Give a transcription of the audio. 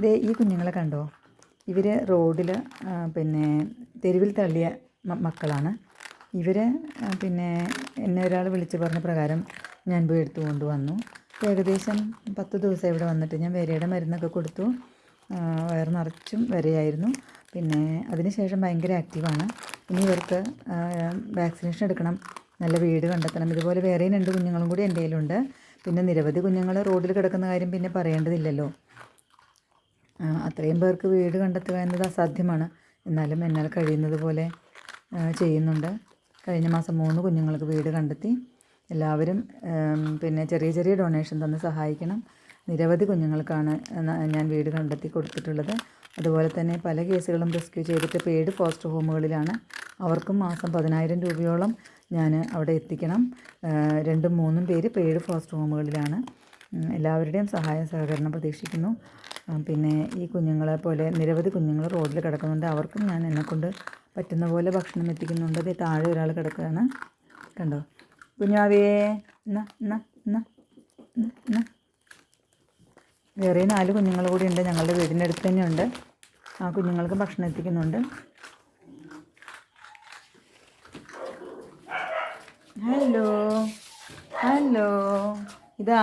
ദേ ഈ കുഞ്ഞുങ്ങളെ കണ്ടോ? ഇവർ റോഡിൽ പിന്നെ തെരുവിൽ തള്ളിയ മക്കളാണ് ഇവർ. പിന്നെ എന്നെ ഒരാൾ വിളിച്ച് പറഞ്ഞ പ്രകാരം ഞാൻ പോയി എടുത്തു കൊണ്ടുവന്നു. ഏകദേശം 10 ദിവസം ഇവിടെ വന്നിട്ട് ഞാൻ വിരയുടെ മരുന്നൊക്കെ കൊടുത്തു. വയറ് നിറച്ചും വിരയായിരുന്നു. പിന്നെ അതിനുശേഷം ഭയങ്കര ആക്റ്റീവാണ്. ഇനി ഇവർക്ക് വാക്സിനേഷൻ എടുക്കണം, നല്ല വീട് കണ്ടെത്തണം. ഇതുപോലെ വേറെയും 2 കുഞ്ഞുങ്ങളും കൂടി എൻ്റെ കയ്യിലുണ്ട്. പിന്നെ നിരവധി കുഞ്ഞുങ്ങൾ റോഡിൽ കിടക്കുന്ന കാര്യം പിന്നെ പറയേണ്ടതില്ലല്ലോ. അത്രയും പേർക്ക് വീട് കണ്ടെത്തുക എന്നത് അസാധ്യമാണ്. എന്നാലും എന്നാൽ കഴിയുന്നത് പോലെ ചെയ്യുന്നുണ്ട്. കഴിഞ്ഞ മാസം 3 കുഞ്ഞുങ്ങൾക്ക് വീട് കണ്ടെത്തി. എല്ലാവരും പിന്നെ ചെറിയ ചെറിയ ഡൊണേഷൻ തന്ന് സഹായിക്കണം. നിരവധി കുഞ്ഞുങ്ങൾക്കാണ് ഞാൻ വീട് കണ്ടെത്തി കൊടുത്തിട്ടുള്ളത്. അതുപോലെ തന്നെ പല കേസുകളും റെസ്ക്യൂ ചെയ്തിട്ട് പെയ്ഡ് ഫോസ്റ്റർ ഹോമുകളിലാണ്. അവർക്കും മാസം 10,000 രൂപയോളം ഞാൻ അവിടെ എത്തിക്കണം. 2ഉം 3ഉം പേര് പെയ്ഡ് ഫോസ്റ്റർ ഹോമുകളിലാണ്. എല്ലാവരുടെയും സഹായ സഹകരണം പ്രതീക്ഷിക്കുന്നു. പിന്നെ ഈ കുഞ്ഞുങ്ങളെ പോലെ നിരവധി കുഞ്ഞുങ്ങൾ റോഡിൽ കിടക്കുന്നുണ്ട്. അവർക്കും ഞാൻ എന്നെക്കൊണ്ട് പറ്റുന്ന പോലെ ഭക്ഷണം എത്തിക്കുന്നുണ്ട്. അത് താഴെ ഒരാൾ കിടക്കുകയാണ്, കണ്ടോ? കുഞ്ഞാവേ എന്നാ എന്നാ എന്നാ എന്നാ. വേറെ 4 കുഞ്ഞുങ്ങൾ കൂടി ഉണ്ട്, ഞങ്ങളുടെ വീടിൻ്റെ അടുത്ത് തന്നെയുണ്ട്. ആ കുഞ്ഞുങ്ങൾക്ക് ഭക്ഷണം എത്തിക്കുന്നുണ്ട്. ഹലോ ഹലോ, ഇതാ